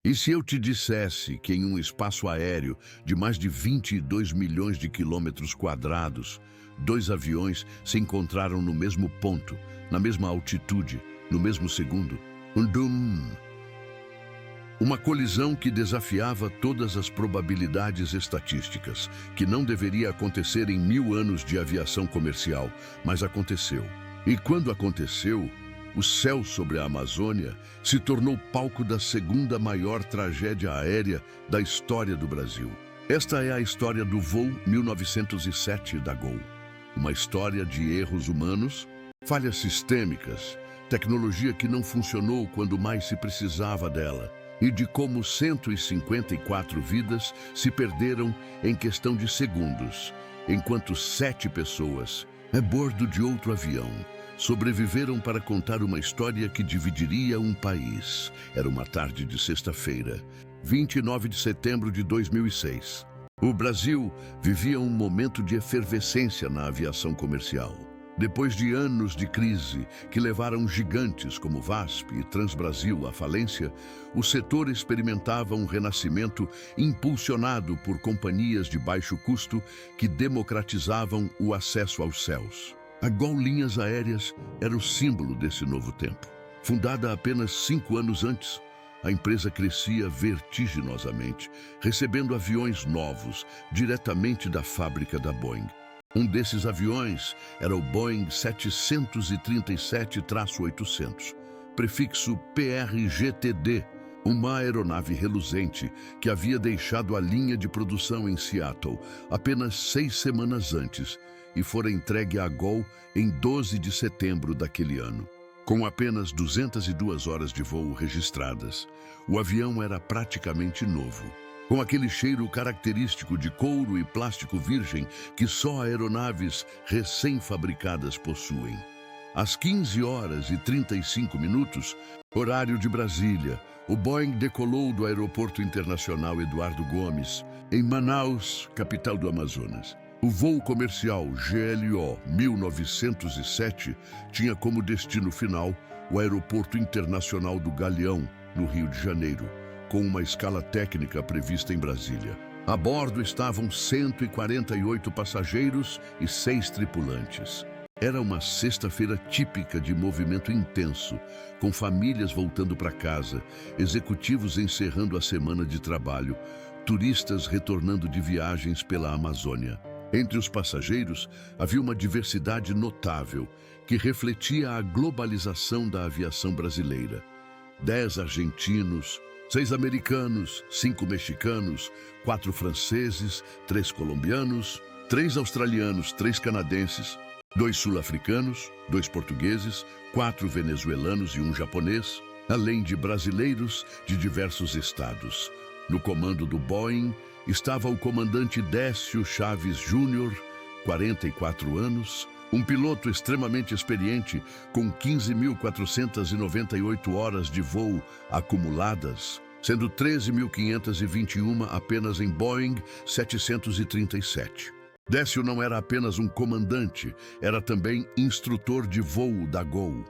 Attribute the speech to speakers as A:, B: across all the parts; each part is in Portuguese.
A: E se eu te dissesse que em um espaço aéreo de mais de 22 milhões de quilômetros quadrados, dois aviões se encontraram no mesmo ponto, na mesma altitude, no mesmo segundo? Uma colisão que desafiava todas as probabilidades estatísticas, que não deveria acontecer em 1000 anos de aviação comercial, mas aconteceu. E quando aconteceu, o céu sobre a Amazônia se tornou palco da segunda maior tragédia aérea da história do Brasil. Esta é a história do voo 1907 da Gol. Uma história de erros humanos, falhas sistêmicas, tecnologia que não funcionou quando mais se precisava dela, e de como 154 vidas se perderam em questão de segundos, enquanto 7 pessoas, a bordo de outro avião, sobreviveram para contar uma história que dividiria um país. Era uma tarde de sexta-feira, 29 de setembro de 2006. O Brasil vivia um momento de efervescência na aviação comercial. Depois de anos de crise que levaram gigantes como VASP e Transbrasil à falência, o setor experimentava um renascimento impulsionado por companhias de baixo custo que democratizavam o acesso aos céus. A Gol Linhas Aéreas era o símbolo desse novo tempo. Fundada apenas 5 anos antes, a empresa crescia vertiginosamente, recebendo aviões novos diretamente da fábrica da Boeing. Um desses aviões era o Boeing 737-800, prefixo PRGTD, uma aeronave reluzente que havia deixado a linha de produção em Seattle apenas 6 semanas antes e fora entregue à Gol em 12 de setembro daquele ano. Com apenas 202 horas de voo registradas, o avião era praticamente novo, com aquele cheiro característico de couro e plástico virgem que só aeronaves recém-fabricadas possuem. Às 15 horas e 35 minutos, horário de Brasília, o Boeing decolou do Aeroporto Internacional Eduardo Gomes, em Manaus, capital do Amazonas. O voo comercial GLO 1907 tinha como destino final o Aeroporto Internacional do Galeão, no Rio de Janeiro, com uma escala técnica prevista em Brasília. A bordo estavam 148 passageiros e 6 tripulantes. Era uma sexta-feira típica de movimento intenso, com famílias voltando para casa, executivos encerrando a semana de trabalho, turistas retornando de viagens pela Amazônia. Entre os passageiros, havia uma diversidade notável que refletia a globalização da aviação brasileira. 10 argentinos, 6 americanos, 5 mexicanos, 4 franceses, 3 colombianos, 3 australianos, 3 canadenses, 2 sul-africanos, 2 portugueses, 4 venezuelanos e 1 japonês, além de brasileiros de diversos estados. No comando do Boeing estava o comandante Décio Chaves Júnior, 44 anos, um piloto extremamente experiente com 15.498 horas de voo acumuladas, sendo 13.521 apenas em Boeing 737. Décio não era apenas um comandante, era também instrutor de voo da Gol,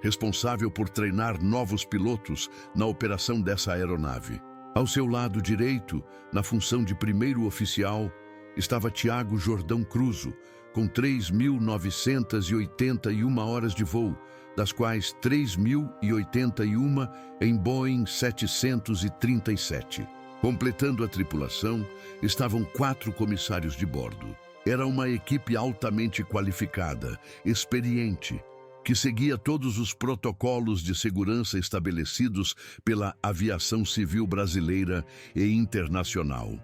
A: responsável por treinar novos pilotos na operação dessa aeronave. Ao seu lado direito, na função de primeiro oficial, estava Tiago Jordão Cruzo, com 3.981 horas de voo, das quais 3.081 em Boeing 737. Completando a tripulação, estavam 4 comissários de bordo. Era uma equipe altamente qualificada, experiente, que seguia todos os protocolos de segurança estabelecidos pela aviação civil brasileira e internacional.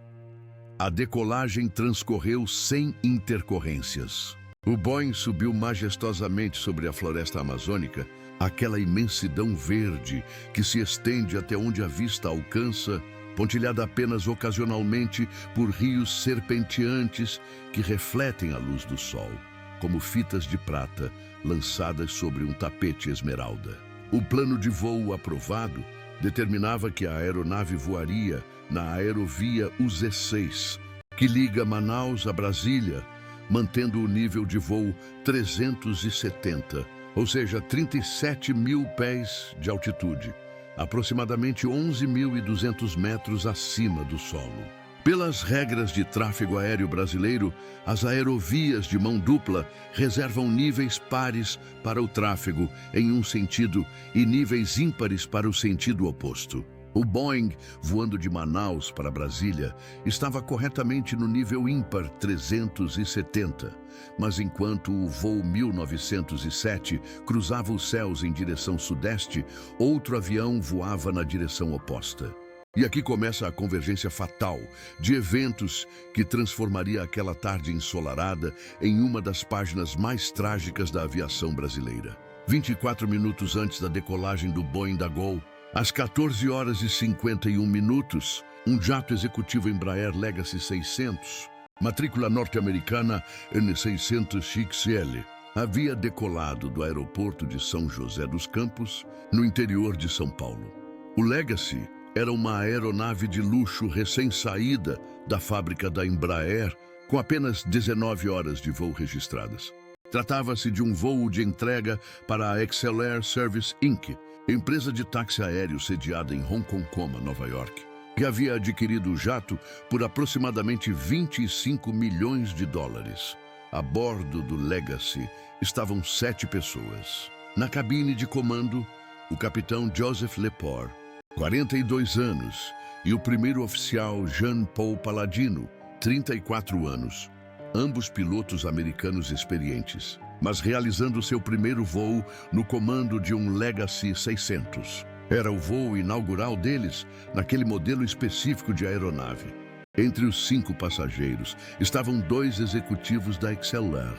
A: A decolagem transcorreu sem intercorrências. O Boeing subiu majestosamente sobre a floresta amazônica, aquela imensidão verde que se estende até onde a vista alcança, pontilhada apenas ocasionalmente por rios serpenteantes que refletem a luz do sol, como fitas de prata lançadas sobre um tapete esmeralda. O plano de voo aprovado determinava que a aeronave voaria na aerovia UZ6, que liga Manaus a Brasília, mantendo o nível de voo 370, ou seja, 37 mil pés de altitude, aproximadamente 11.200 metros acima do solo. Pelas regras de tráfego aéreo brasileiro, as aerovias de mão dupla reservam níveis pares para o tráfego em um sentido e níveis ímpares para o sentido oposto. O Boeing, voando de Manaus para Brasília, estava corretamente no nível ímpar 370, mas enquanto o voo 1907 cruzava os céus em direção sudeste, outro avião voava na direção oposta. E aqui começa a convergência fatal de eventos que transformaria aquela tarde ensolarada em uma das páginas mais trágicas da aviação brasileira. 24 minutos antes da decolagem do Boeing da Gol, às 14 horas e 51 minutos, um jato executivo Embraer Legacy 600, matrícula norte-americana N600XL, havia decolado do aeroporto de São José dos Campos, no interior de São Paulo. O Legacy era uma aeronave de luxo recém-saída da fábrica da Embraer, com apenas 19 horas de voo registradas. Tratava-se de um voo de entrega para a Excel Air Service Inc., empresa de táxi aéreo sediada em Ronkonkoma, Nova York, que havia adquirido o jato por aproximadamente 25 milhões de dólares. A bordo do Legacy estavam 7 pessoas. Na cabine de comando, o capitão Joseph Lepore, 42 anos, e o primeiro oficial Jean-Paul Palladino, 34 anos, ambos pilotos americanos experientes, mas realizando seu primeiro voo no comando de um Legacy 600. Era o voo inaugural deles, naquele modelo específico de aeronave. Entre os 5 passageiros estavam 2 executivos da XLR,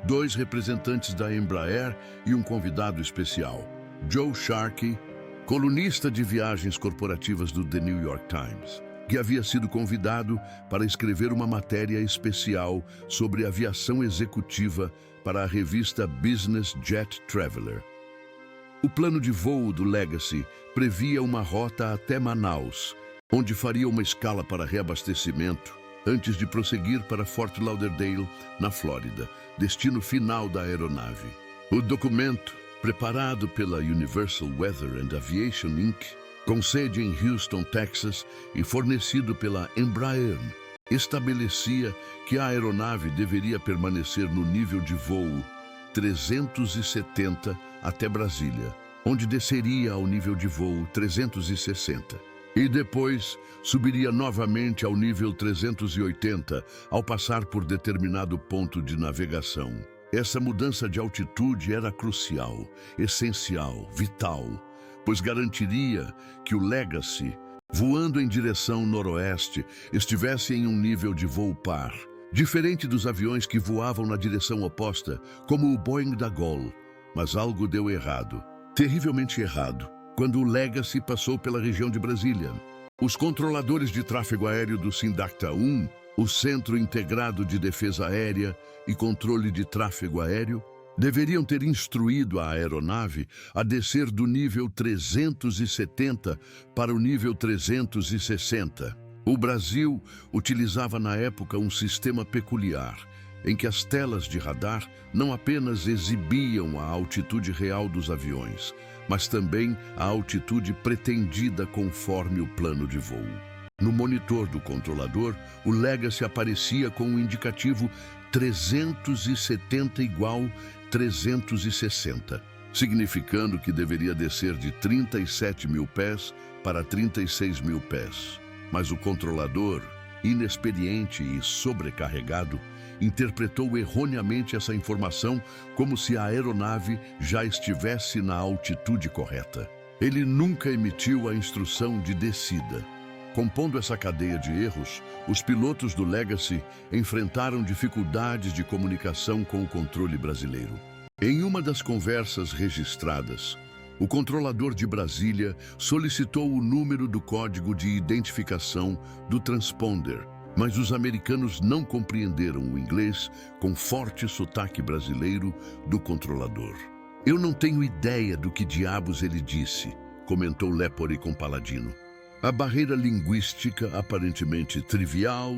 A: 2 representantes da Embraer e um convidado especial, Joe Sharkey, colunista de viagens corporativas do The New York Times, que havia sido convidado para escrever uma matéria especial sobre aviação executiva para a revista Business Jet Traveler. O plano de voo do Legacy previa uma rota até Manaus, onde faria uma escala para reabastecimento, antes de prosseguir para Fort Lauderdale, na Flórida, destino final da aeronave. O documento, preparado pela Universal Weather and Aviation Inc., com sede em Houston, Texas, e fornecido pela Embraer, estabelecia que a aeronave deveria permanecer no nível de voo 370 até Brasília, onde desceria ao nível de voo 360, e depois subiria novamente ao nível 380 ao passar por determinado ponto de navegação. Essa mudança de altitude era crucial, essencial, vital, pois garantiria que o Legacy, voando em direção noroeste, estivesse em um nível de voo par, diferente dos aviões que voavam na direção oposta, como o Boeing da Gol. Mas algo deu errado, terrivelmente errado, quando o Legacy passou pela região de Brasília. Os controladores de tráfego aéreo do SINDACTA-1, o Centro Integrado de Defesa Aérea e Controle de Tráfego Aéreo, deveriam ter instruído a aeronave a descer do nível 370 para o nível 360. O Brasil utilizava na época um sistema peculiar, em que as telas de radar não apenas exibiam a altitude real dos aviões, mas também a altitude pretendida conforme o plano de voo. No monitor do controlador, o Legacy aparecia com o indicativo 370 igual 360, significando que deveria descer de 37 mil pés para 36 mil pés. Mas o controlador, inexperiente e sobrecarregado, interpretou erroneamente essa informação como se a aeronave já estivesse na altitude correta. Ele nunca emitiu a instrução de descida. Compondo essa cadeia de erros, os pilotos do Legacy enfrentaram dificuldades de comunicação com o controle brasileiro. Em uma das conversas registradas, o controlador de Brasília solicitou o número do código de identificação do transponder, mas os americanos não compreenderam o inglês com forte sotaque brasileiro do controlador. "Eu não tenho ideia do que diabos ele disse", comentou Lepore com Palladino. A barreira linguística, aparentemente trivial,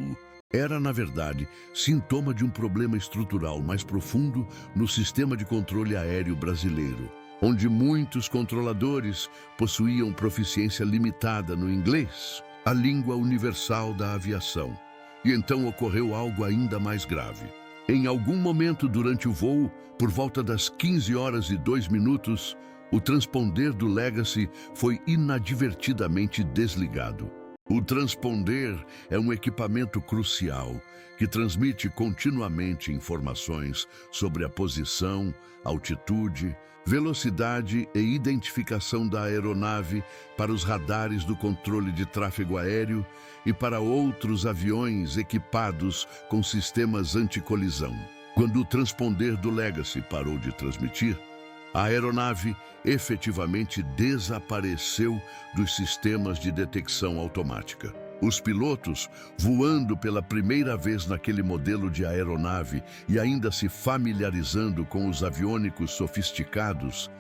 A: era, na verdade, sintoma de um problema estrutural mais profundo no sistema de controle aéreo brasileiro, onde muitos controladores possuíam proficiência limitada no inglês, a língua universal da aviação. E então ocorreu algo ainda mais grave. Em algum momento durante o voo, por volta das 15h02, o transponder do Legacy foi inadvertidamente desligado. O transponder é um equipamento crucial que transmite continuamente informações sobre a posição, altitude, velocidade e identificação da aeronave para os radares do controle de tráfego aéreo e para outros aviões equipados com sistemas anticolisão. Quando o transponder do Legacy parou de transmitir, a aeronave efetivamente desapareceu dos sistemas de detecção automática. Os pilotos, voando pela primeira vez naquele modelo de aeronave e ainda se familiarizando com os aviônicos sofisticados,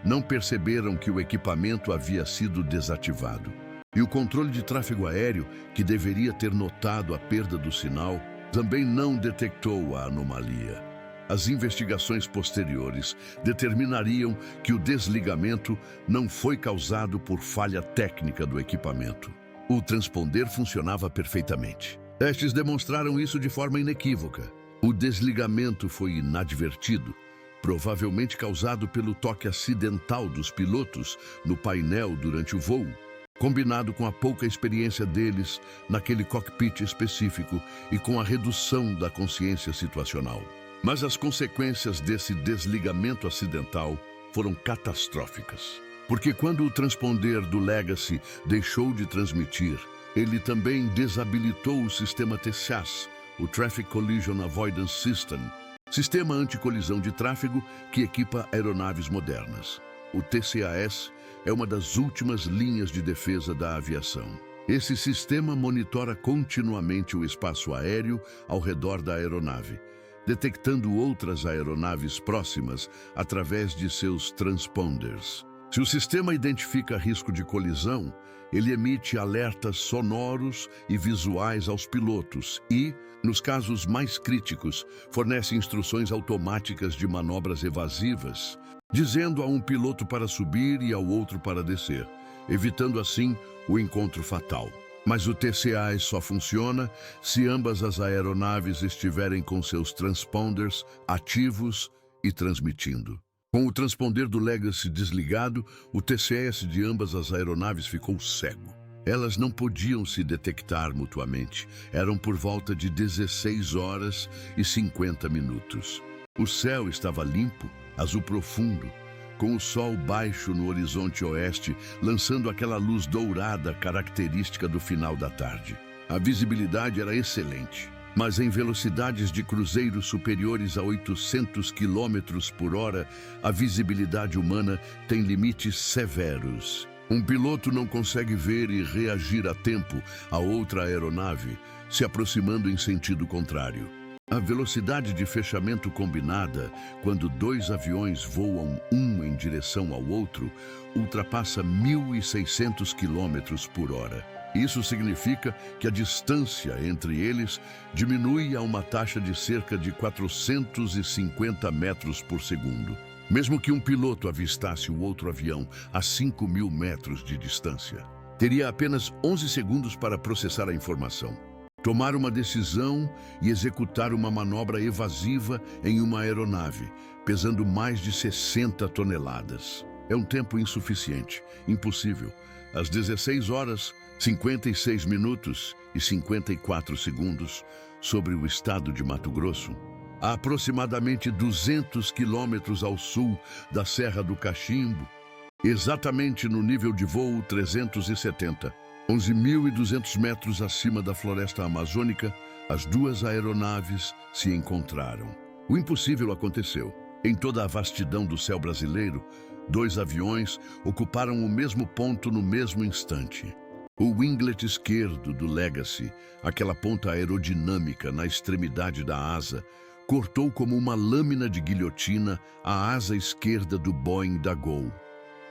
A: não perceberam que o equipamento havia sido desativado. E o controle de tráfego aéreo, que deveria ter notado a perda do sinal, também não detectou a anomalia. As investigações posteriores determinariam que o desligamento não foi causado por falha técnica do equipamento. O transponder funcionava perfeitamente. Testes demonstraram isso de forma inequívoca. O desligamento foi inadvertido, provavelmente causado pelo toque acidental dos pilotos no painel durante o voo, combinado com a pouca experiência deles naquele cockpit específico e com a redução da consciência situacional. Mas as consequências desse desligamento acidental foram catastróficas. Porque quando o transponder do Legacy deixou de transmitir, ele também desabilitou o sistema TCAS, o Traffic Collision Avoidance System, sistema anticolisão de tráfego que equipa aeronaves modernas. O TCAS é uma das últimas linhas de defesa da aviação. Esse sistema monitora continuamente o espaço aéreo ao redor da aeronave, detectando outras aeronaves próximas através de seus transponders. Se o sistema identifica risco de colisão, ele emite alertas sonoros e visuais aos pilotos e, nos casos mais críticos, fornece instruções automáticas de manobras evasivas, dizendo a um piloto para subir e ao outro para descer, evitando assim o encontro fatal. Mas o TCAS só funciona se ambas as aeronaves estiverem com seus transponders ativos e transmitindo. Com o transponder do Legacy desligado, o TCAS de ambas as aeronaves ficou cego. Elas não podiam se detectar mutuamente. Eram por volta de 16h50. O céu estava limpo, azul profundo, com o sol baixo no horizonte oeste, lançando aquela luz dourada característica do final da tarde. A visibilidade era excelente, mas em velocidades de cruzeiro superiores a 800 km/h, a visibilidade humana tem limites severos. Um piloto não consegue ver e reagir a tempo a outra aeronave, se aproximando em sentido contrário. A velocidade de fechamento combinada, quando dois aviões voam um em direção ao outro, ultrapassa 1.600 km/h. Isso significa que a distância entre eles diminui a uma taxa de cerca de 450 metros por segundo. Mesmo que um piloto avistasse o outro avião a 5.000 metros de distância, teria apenas 11 segundos para processar a informação, tomar uma decisão e executar uma manobra evasiva em uma aeronave, pesando mais de 60 toneladas. É um tempo insuficiente, impossível. Às 16h56:54, sobre o estado de Mato Grosso, a aproximadamente 200 quilômetros ao sul da Serra do Cachimbo, exatamente no nível de voo 370, 11.200 metros acima da floresta amazônica, as duas aeronaves se encontraram. O impossível aconteceu. Em toda a vastidão do céu brasileiro, dois aviões ocuparam o mesmo ponto no mesmo instante. O winglet esquerdo do Legacy, aquela ponta aerodinâmica na extremidade da asa, cortou como uma lâmina de guilhotina a asa esquerda do Boeing da Gol.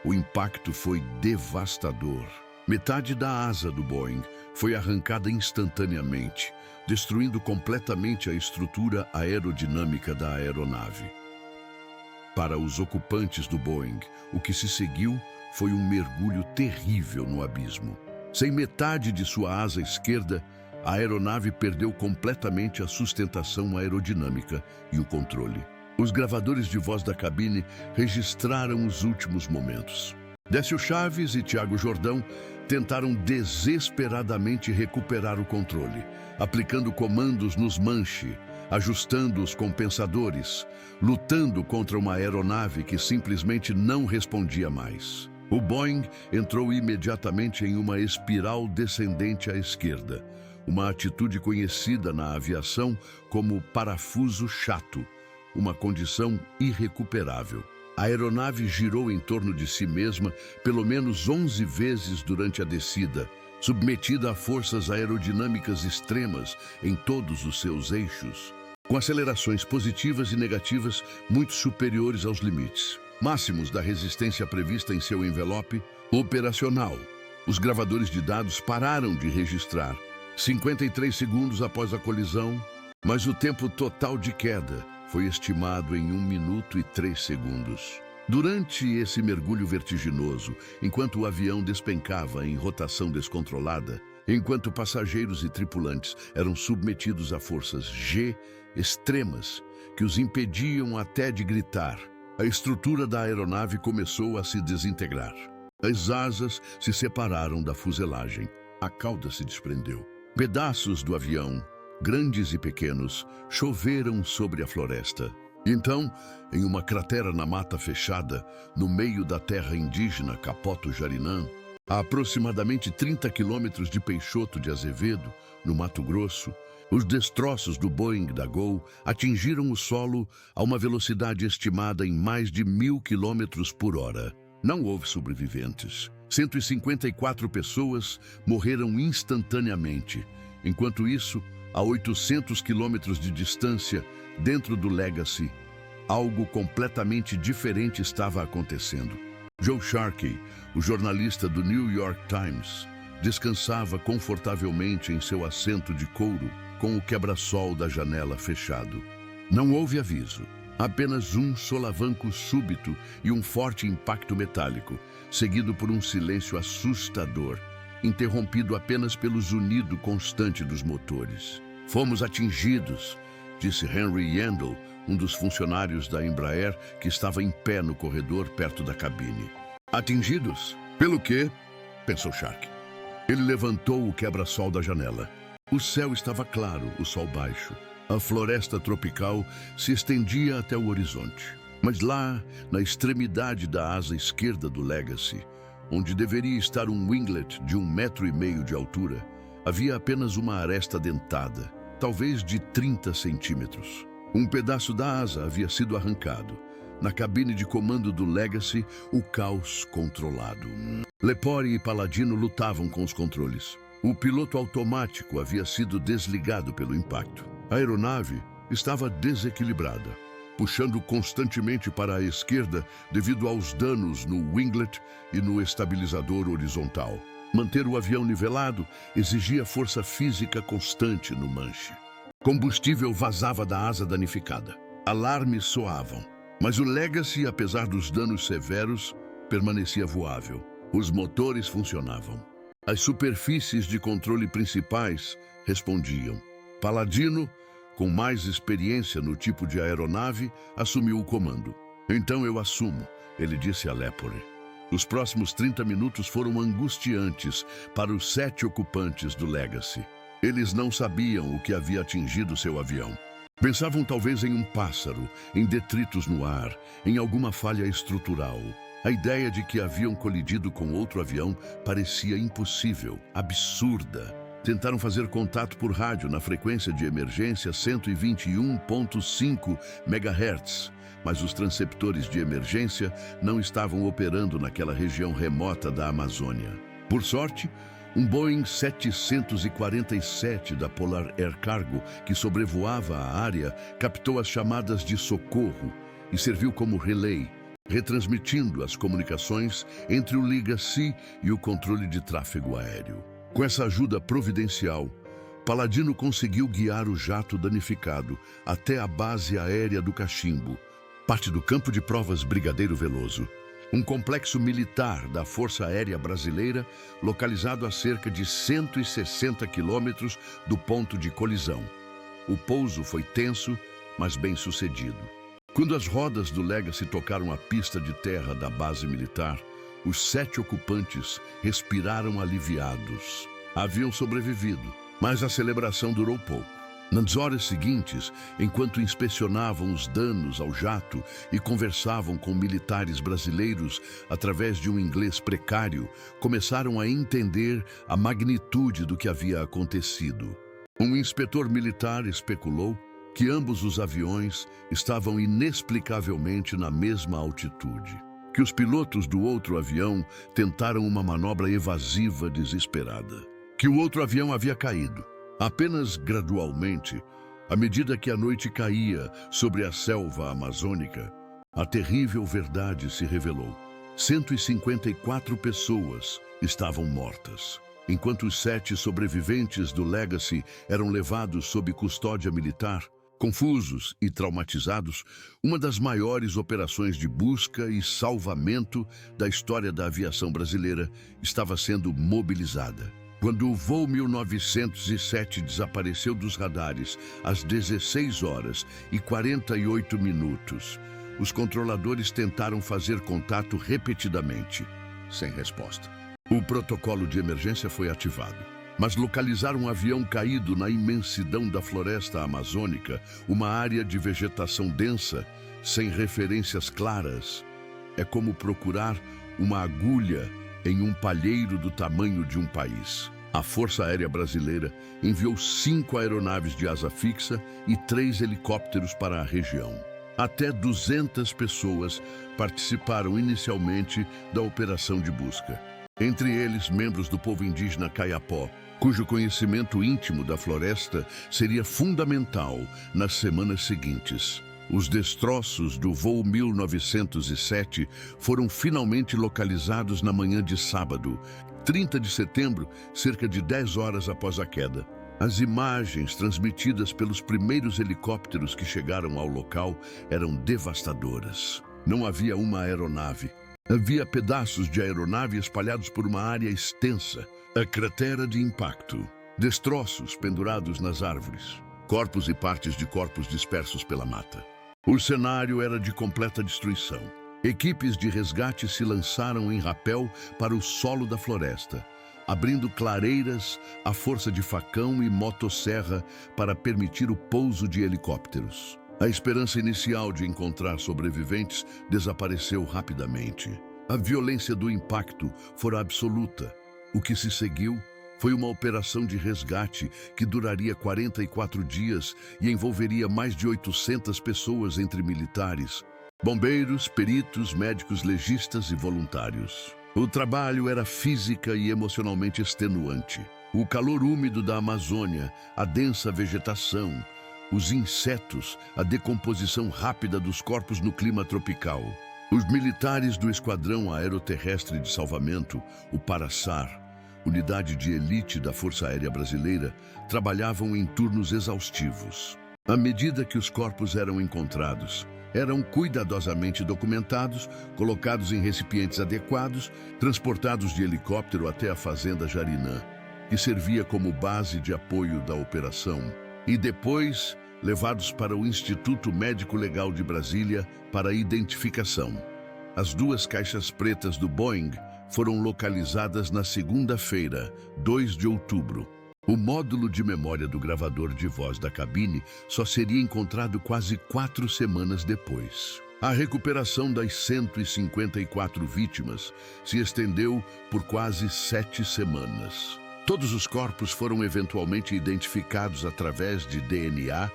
A: O impacto foi devastador. Metade da asa do Boeing foi arrancada instantaneamente, destruindo completamente a estrutura aerodinâmica da aeronave. Para os ocupantes do Boeing, o que se seguiu foi um mergulho terrível no abismo. Sem metade de sua asa esquerda, a aeronave perdeu completamente a sustentação aerodinâmica e o controle. Os gravadores de voz da cabine registraram os últimos momentos. Décio Chaves e Tiago Jordão tentaram desesperadamente recuperar o controle, aplicando comandos nos manche, ajustando os compensadores, lutando contra uma aeronave que simplesmente não respondia mais. O Boeing entrou imediatamente em uma espiral descendente à esquerda, uma atitude conhecida na aviação como parafuso chato, uma condição irrecuperável. A aeronave girou em torno de si mesma pelo menos 11 vezes durante a descida, submetida a forças aerodinâmicas extremas em todos os seus eixos, com acelerações positivas e negativas muito superiores aos limites máximos da resistência prevista em seu envelope operacional. Os gravadores de dados pararam de registrar 53 segundos após a colisão, mas o tempo total de queda foi estimado em 1 minuto e 3 segundos. Durante esse mergulho vertiginoso, enquanto o avião despencava em rotação descontrolada, enquanto passageiros e tripulantes eram submetidos a forças G extremas que os impediam até de gritar, a estrutura da aeronave começou a se desintegrar. As asas se separaram da fuselagem. A cauda se desprendeu. Pedaços do avião, grandes e pequenos, choveram sobre a floresta. Então, em uma cratera na mata fechada, no meio da terra indígena Capoto-Jarinã, a aproximadamente 30 quilômetros de Peixoto de Azevedo, no Mato Grosso, os destroços do Boeing da Gol atingiram o solo a uma velocidade estimada em mais de 1.000 quilômetros por hora. Não houve sobreviventes. 154 pessoas morreram instantaneamente. Enquanto isso, a 800 quilômetros de distância, dentro do Legacy, algo completamente diferente estava acontecendo. Joe Sharkey, o jornalista do New York Times, descansava confortavelmente em seu assento de couro, com o quebra-sol da janela fechado. Não houve aviso, apenas um solavanco súbito e um forte impacto metálico, seguido por um silêncio assustador, interrompido apenas pelo zunido constante dos motores. Fomos atingidos, disse Henry Yandel, um dos funcionários da Embraer que estava em pé no corredor perto da cabine. Atingidos? Pelo quê? Pensou Shark. Ele levantou o quebra-sol da janela. O céu estava claro, o sol baixo. A floresta tropical se estendia até o horizonte. Mas lá, na extremidade da asa esquerda do Legacy, onde deveria estar um winglet de 1,5 metro de altura, havia apenas uma aresta dentada, talvez de 30 centímetros. Um pedaço da asa havia sido arrancado. Na cabine de comando do Legacy, o caos controlado. Lepore e Paladino lutavam com os controles. O piloto automático havia sido desligado pelo impacto. A aeronave estava desequilibrada, puxando constantemente para a esquerda devido aos danos no winglet e no estabilizador horizontal. Manter o avião nivelado exigia força física constante no manche. Combustível vazava da asa danificada. Alarmes soavam. Mas o Legacy, apesar dos danos severos, permanecia voável. Os motores funcionavam. As superfícies de controle principais respondiam. Paladino, com mais experiência no tipo de aeronave, assumiu o comando. Então eu assumo, ele disse a Lepore. Os próximos 30 minutos foram angustiantes para os 7 ocupantes do Legacy. Eles não sabiam o que havia atingido seu avião. Pensavam talvez em um pássaro, em detritos no ar, em alguma falha estrutural. A ideia de que haviam colidido com outro avião parecia impossível, absurda. Tentaram fazer contato por rádio na frequência de emergência 121.5 MHz, mas os transceptores de emergência não estavam operando naquela região remota da Amazônia. Por sorte, um Boeing 747 da Polar Air Cargo, que sobrevoava a área, captou as chamadas de socorro e serviu como relay, retransmitindo as comunicações entre o Legacy e o controle de tráfego aéreo. Com essa ajuda providencial, Paladino conseguiu guiar o jato danificado até a base aérea do Cachimbo, parte do campo de provas Brigadeiro Veloso, um complexo militar da Força Aérea Brasileira localizado a cerca de 160 quilômetros do ponto de colisão. O pouso foi tenso, mas bem sucedido. Quando as rodas do Legacy tocaram a pista de terra da base militar, os 7 ocupantes respiraram aliviados. Haviam sobrevivido, mas a celebração durou pouco. Nas horas seguintes, enquanto inspecionavam os danos ao jato e conversavam com militares brasileiros através de um inglês precário, começaram a entender a magnitude do que havia acontecido. Um inspetor militar especulou que ambos os aviões estavam inexplicavelmente na mesma altitude, que os pilotos do outro avião tentaram uma manobra evasiva desesperada, que o outro avião havia caído. Apenas gradualmente, à medida que a noite caía sobre a selva amazônica, a terrível verdade se revelou. 154 pessoas estavam mortas, enquanto os 7 sobreviventes do Legacy eram levados sob custódia militar. Confusos e traumatizados, uma das maiores operações de busca e salvamento da história da aviação brasileira estava sendo mobilizada. Quando o voo 1907 desapareceu dos radares às 16 horas e 48 minutos, os controladores tentaram fazer contato repetidamente, sem resposta. O protocolo de emergência foi ativado, mas localizar um avião caído na imensidão da floresta amazônica, uma área de vegetação densa, sem referências claras, é como procurar uma agulha em um palheiro do tamanho de um país. A Força Aérea Brasileira enviou 5 aeronaves de asa fixa e 3 helicópteros para a região. Até 200 pessoas participaram inicialmente da operação de busca. Entre eles, membros do povo indígena Kayapó, cujo conhecimento íntimo da floresta seria fundamental nas semanas seguintes. Os destroços do voo 1907 foram finalmente localizados na manhã de sábado, 30 de setembro, cerca de 10 horas após a queda. As imagens transmitidas pelos primeiros helicópteros que chegaram ao local eram devastadoras. Não havia uma aeronave. Havia pedaços de aeronave espalhados por uma área extensa. A cratera de impacto. Destroços pendurados nas árvores. Corpos e partes de corpos dispersos pela mata. O cenário era de completa destruição. Equipes de resgate se lançaram em rapel para o solo da floresta, abrindo clareiras à força de facão e motosserra para permitir o pouso de helicópteros. A esperança inicial de encontrar sobreviventes desapareceu rapidamente. A violência do impacto fora absoluta. O que se seguiu foi uma operação de resgate que duraria 44 dias e envolveria mais de 800 pessoas entre militares, bombeiros, peritos, médicos legistas e voluntários. O trabalho era física e emocionalmente extenuante. O calor úmido da Amazônia, a densa vegetação, os insetos, a decomposição rápida dos corpos no clima tropical. Os militares do Esquadrão Aeroterrestre de Salvamento, o Paraçar, unidade de elite da Força Aérea Brasileira, trabalhavam em turnos exaustivos. À medida que os corpos eram encontrados, eram cuidadosamente documentados, colocados em recipientes adequados, transportados de helicóptero até a Fazenda Jarinã, que servia como base de apoio da operação, e depois levados para o Instituto Médico Legal de Brasília para identificação. As 2 caixas pretas do Boeing foram localizadas na segunda-feira, 2 de outubro. O módulo de memória do gravador de voz da cabine só seria encontrado quase 4 semanas depois. A recuperação das 154 vítimas se estendeu por quase 7 semanas. Todos os corpos foram eventualmente identificados através de DNA,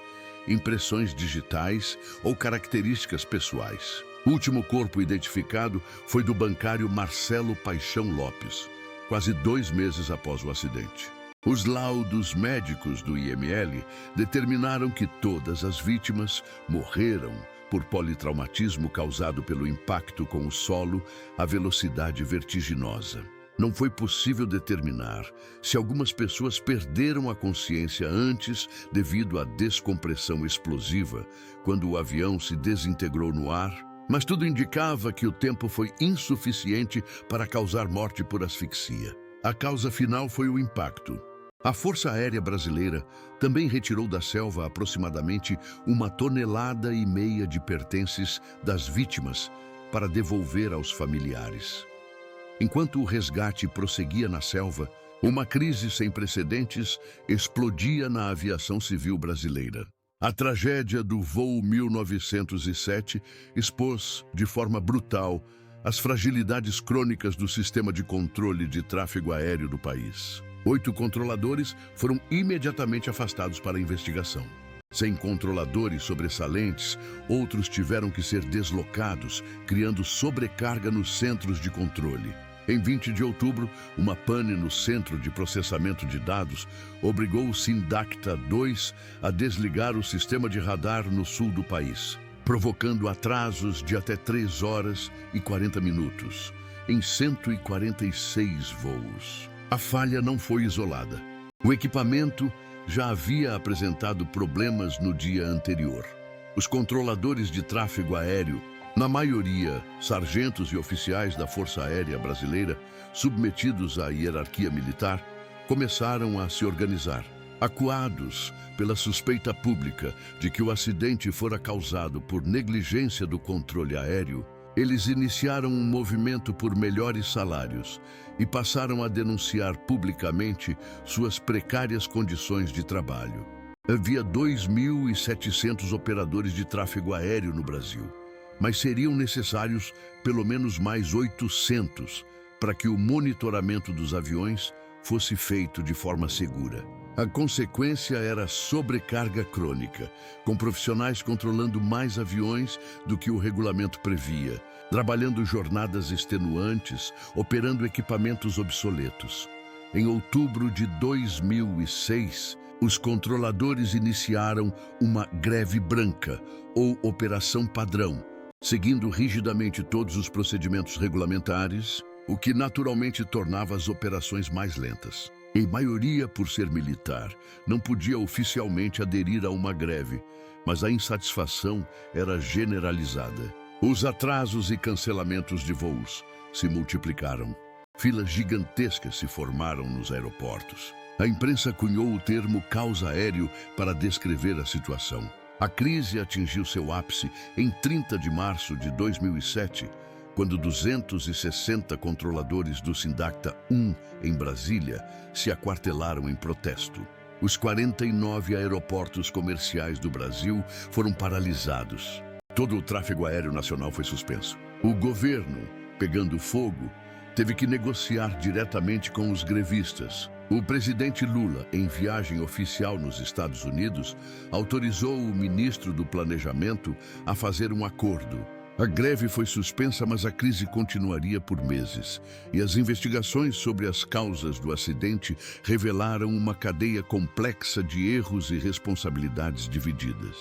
A: impressões digitais ou características pessoais. O último corpo identificado foi do bancário Marcelo Paixão Lopes, quase 2 meses após o acidente. Os laudos médicos do IML determinaram que todas as vítimas morreram por politraumatismo causado pelo impacto com o solo à velocidade vertiginosa. Não foi possível determinar se algumas pessoas perderam a consciência antes devido à descompressão explosiva, quando o avião se desintegrou no ar, mas tudo indicava que o tempo foi insuficiente para causar morte por asfixia. A causa final foi o impacto. A Força Aérea Brasileira também retirou da selva aproximadamente 1,5 toneladas de pertences das vítimas para devolver aos familiares. Enquanto o resgate prosseguia na selva, uma crise sem precedentes explodia na aviação civil brasileira. A tragédia do voo 1907 expôs, de forma brutal, as fragilidades crônicas do sistema de controle de tráfego aéreo do país. 8 controladores foram imediatamente afastados para a investigação. Sem controladores sobressalentes, outros tiveram que ser deslocados, criando sobrecarga nos centros de controle. Em 20 de outubro, uma pane no Centro de Processamento de Dados obrigou o Sindacta 2 a desligar o sistema de radar no sul do país, provocando atrasos de até 3 horas e 40 minutos, em 146 voos. A falha não foi isolada. O equipamento já havia apresentado problemas no dia anterior. Os controladores de tráfego aéreo, na maioria sargentos e oficiais da Força Aérea Brasileira, submetidos à hierarquia militar, começaram a se organizar. Acuados pela suspeita pública de que o acidente fora causado por negligência do controle aéreo, eles iniciaram um movimento por melhores salários e passaram a denunciar publicamente suas precárias condições de trabalho. Havia 2.700 operadores de tráfego aéreo no Brasil, mas seriam necessários pelo menos mais 800 para que o monitoramento dos aviões fosse feito de forma segura. A consequência era sobrecarga crônica, com profissionais controlando mais aviões do que o regulamento previa, trabalhando jornadas extenuantes, operando equipamentos obsoletos. Em outubro de 2006, os controladores iniciaram uma greve branca, ou operação padrão, seguindo rigidamente todos os procedimentos regulamentares, o que naturalmente tornava as operações mais lentas. Em maioria, por ser militar, não podia oficialmente aderir a uma greve, mas a insatisfação era generalizada. Os atrasos e cancelamentos de voos se multiplicaram. Filas gigantescas se formaram nos aeroportos. A imprensa cunhou o termo caos aéreo para descrever a situação. A crise atingiu seu ápice em 30 de março de 2007, quando 260 controladores do Sindacta 1, em Brasília, se aquartelaram em protesto. Os 49 aeroportos comerciais do Brasil foram paralisados. Todo o tráfego aéreo nacional foi suspenso. O governo, pegando fogo, teve que negociar diretamente com os grevistas. O presidente Lula, em viagem oficial nos Estados Unidos, autorizou o ministro do Planejamento a fazer um acordo. A greve foi suspensa, mas a crise continuaria por meses, e as investigações sobre as causas do acidente revelaram uma cadeia complexa de erros e responsabilidades divididas.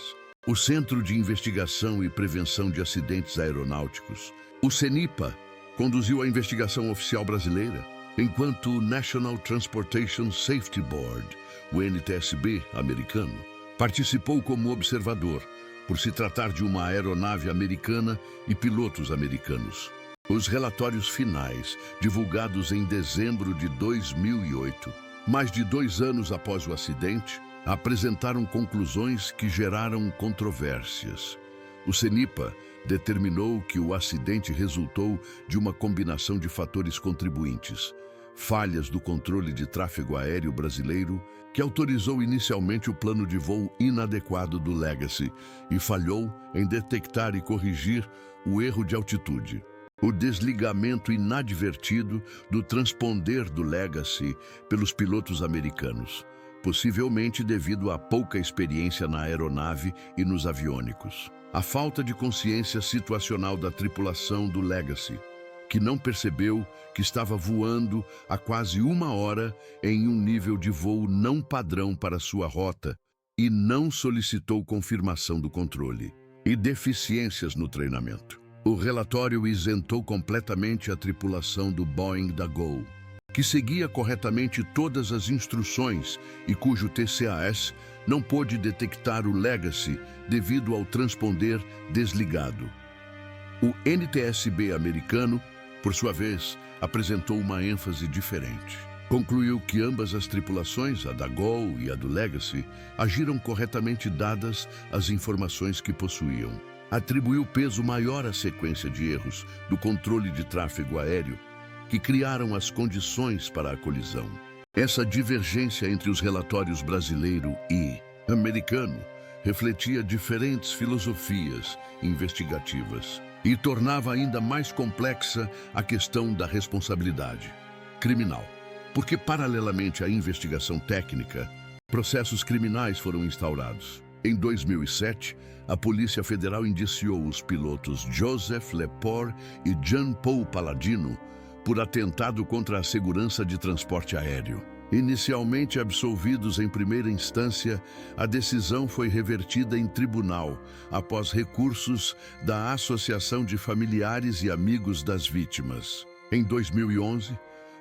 A: O Centro de Investigação e Prevenção de Acidentes Aeronáuticos, o CENIPA, conduziu a investigação oficial brasileira, enquanto o National Transportation Safety Board, o NTSB americano, participou como observador, por se tratar de uma aeronave americana e pilotos americanos. Os relatórios finais, divulgados em dezembro de 2008, mais de 2 anos após o acidente, apresentaram conclusões que geraram controvérsias. O CENIPA determinou que o acidente resultou de uma combinação de fatores contribuintes: falhas do controle de tráfego aéreo brasileiro, que autorizou inicialmente o plano de voo inadequado do Legacy e falhou em detectar e corrigir o erro de altitude. O desligamento inadvertido do transponder do Legacy pelos pilotos americanos, possivelmente devido à pouca experiência na aeronave e nos aviônicos. A falta de consciência situacional da tripulação do Legacy, que não percebeu que estava voando há quase 1 hora em um nível de voo não padrão para sua rota e não solicitou confirmação do controle. E deficiências no treinamento. O relatório isentou completamente a tripulação do Boeing da Gol. que seguia corretamente todas as instruções e cujo TCAS não pôde detectar o Legacy devido ao transponder desligado. O NTSB americano, por sua vez, apresentou uma ênfase diferente. Concluiu que ambas as tripulações, a da Gol e a do Legacy, agiram corretamente dadas as informações que possuíam. Atribuiu peso maior à sequência de erros do controle de tráfego aéreo, que criaram as condições para a colisão. Essa divergência entre os relatórios brasileiro e americano refletia diferentes filosofias investigativas e tornava ainda mais complexa a questão da responsabilidade criminal, porque, paralelamente à investigação técnica, processos criminais foram instaurados. Em 2007, a Polícia Federal indiciou os pilotos Joseph Lepore e Jean Paul Palladino por atentado contra a segurança de transporte aéreo. Inicialmente absolvidos em primeira instância, a decisão foi revertida em tribunal, após recursos da Associação de Familiares e Amigos das Vítimas. Em 2011,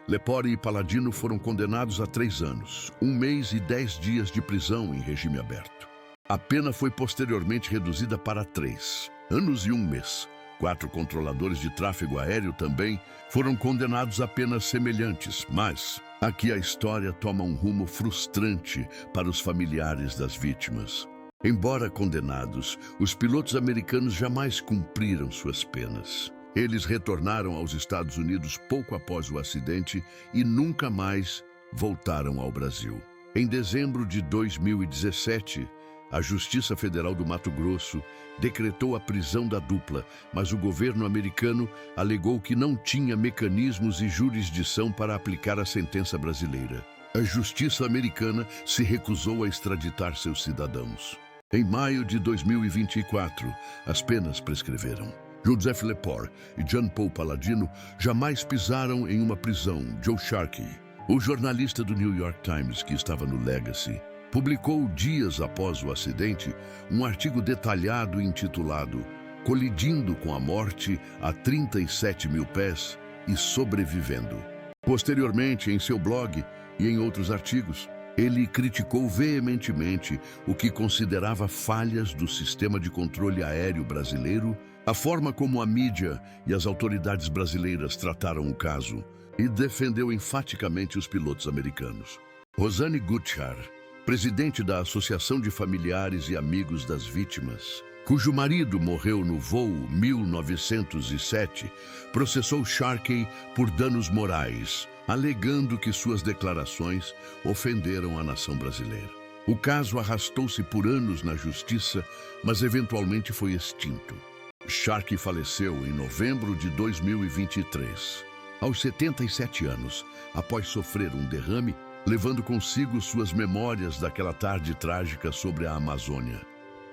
A: Lepore e Palladino foram condenados a 3 anos, 1 mês e 10 dias de prisão em regime aberto. A pena foi posteriormente reduzida para 3 anos e 1 mês. 4 controladores de tráfego aéreo também foram condenados a penas semelhantes, mas aqui a história toma um rumo frustrante para os familiares das vítimas. Embora condenados, os pilotos americanos jamais cumpriram suas penas. Eles retornaram aos Estados Unidos pouco após o acidente e nunca mais voltaram ao Brasil. Em dezembro de 2017, a Justiça Federal do Mato Grosso decretou a prisão da dupla, mas o governo americano alegou que não tinha mecanismos e jurisdição para aplicar a sentença brasileira. A Justiça americana se recusou a extraditar seus cidadãos. Em maio de 2024, as penas prescreveram. Joseph Lepore e Jean Paul Palladino jamais pisaram em uma prisão. Joe Sharkey, o jornalista do New York Times que estava no Legacy, publicou dias após o acidente um artigo detalhado intitulado Colidindo com a Morte a 37 mil pés e Sobrevivendo. Posteriormente, em seu blog e em outros artigos, ele criticou veementemente o que considerava falhas do sistema de controle aéreo brasileiro, a forma como a mídia e as autoridades brasileiras trataram o caso, e defendeu enfaticamente os pilotos americanos. Rosane Gutschar, presidente da Associação de Familiares e Amigos das Vítimas, cujo marido morreu no voo 1907, processou Sharkey por danos morais, alegando que suas declarações ofenderam a nação brasileira. O caso arrastou-se por anos na justiça, mas eventualmente foi extinto. Sharkey faleceu em novembro de 2023, aos 77 anos, após sofrer um derrame, levando consigo suas memórias daquela tarde trágica sobre a Amazônia.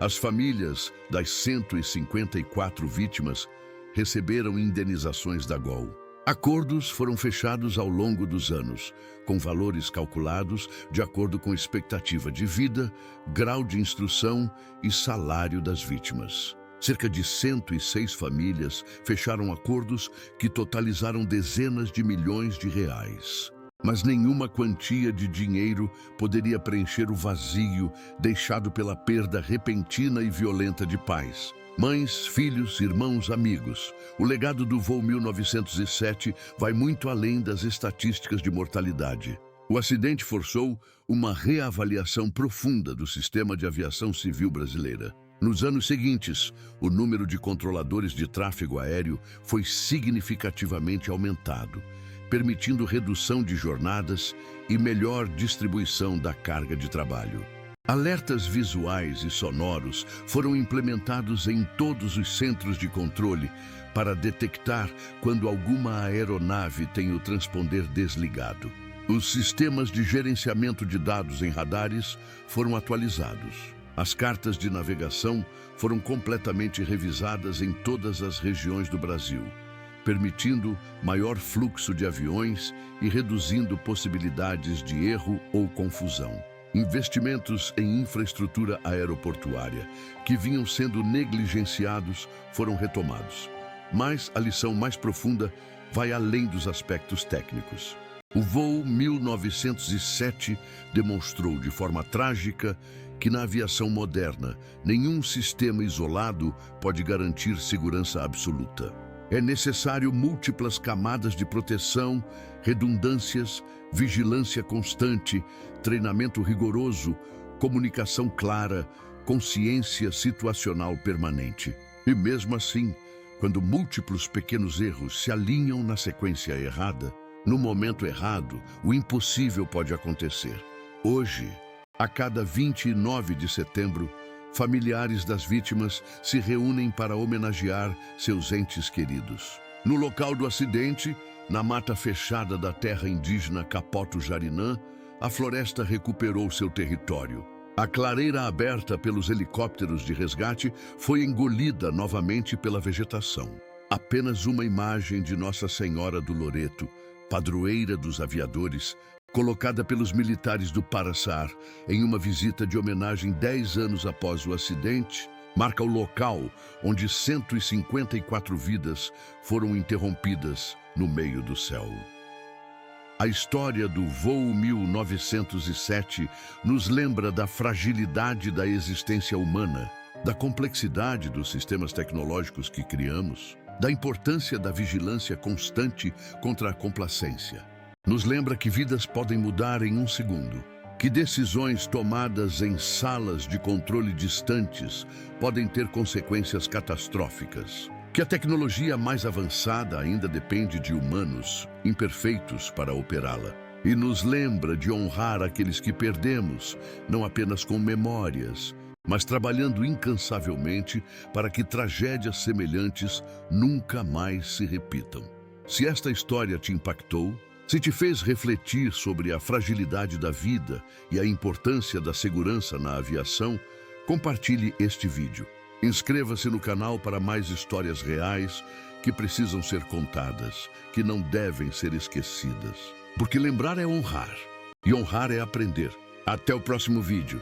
A: As famílias das 154 vítimas receberam indenizações da Gol. Acordos foram fechados ao longo dos anos, com valores calculados de acordo com expectativa de vida, grau de instrução e salário das vítimas. Cerca de 106 famílias fecharam acordos que totalizaram dezenas de milhões de reais. Mas nenhuma quantia de dinheiro poderia preencher o vazio deixado pela perda repentina e violenta de pais. Mães, filhos, irmãos, amigos. O legado do voo 1907 vai muito além das estatísticas de mortalidade. O acidente forçou uma reavaliação profunda do sistema de aviação civil brasileira. Nos anos seguintes, o número de controladores de tráfego aéreo foi significativamente aumentado, permitindo redução de jornadas e melhor distribuição da carga de trabalho. Alertas visuais e sonoros foram implementados em todos os centros de controle para detectar quando alguma aeronave tem o transponder desligado. Os sistemas de gerenciamento de dados em radares foram atualizados. As cartas de navegação foram completamente revisadas em todas as regiões do Brasil, permitindo maior fluxo de aviões e reduzindo possibilidades de erro ou confusão. Investimentos em infraestrutura aeroportuária, que vinham sendo negligenciados, foram retomados. Mas a lição mais profunda vai além dos aspectos técnicos. O voo 1907 demonstrou de forma trágica que na aviação moderna, nenhum sistema isolado pode garantir segurança absoluta. É necessário múltiplas camadas de proteção, redundâncias, vigilância constante, treinamento rigoroso, comunicação clara, consciência situacional permanente. E mesmo assim, quando múltiplos pequenos erros se alinham na sequência errada, no momento errado, o impossível pode acontecer. Hoje, a cada 29 de setembro, familiares das vítimas se reúnem para homenagear seus entes queridos. No local do acidente, na mata fechada da terra indígena Capoto-Jarinã, a floresta recuperou seu território. A clareira aberta pelos helicópteros de resgate foi engolida novamente pela vegetação. Apenas uma imagem de Nossa Senhora do Loreto, padroeira dos aviadores, colocada pelos militares do Paraçar em uma visita de homenagem 10 anos após o acidente, marca o local onde 154 vidas foram interrompidas no meio do céu. A história do voo 1907 nos lembra da fragilidade da existência humana, da complexidade dos sistemas tecnológicos que criamos, da importância da vigilância constante contra a complacência. Nos lembra que vidas podem mudar em um segundo, que decisões tomadas em salas de controle distantes podem ter consequências catastróficas, que a tecnologia mais avançada ainda depende de humanos imperfeitos para operá-la. E nos lembra de honrar aqueles que perdemos, não apenas com memórias, mas trabalhando incansavelmente para que tragédias semelhantes nunca mais se repitam. Se esta história te impactou, se te fez refletir sobre a fragilidade da vida e a importância da segurança na aviação, compartilhe este vídeo. Inscreva-se no canal para mais histórias reais que precisam ser contadas, que não devem ser esquecidas. Porque lembrar é honrar, e honrar é aprender. Até o próximo vídeo.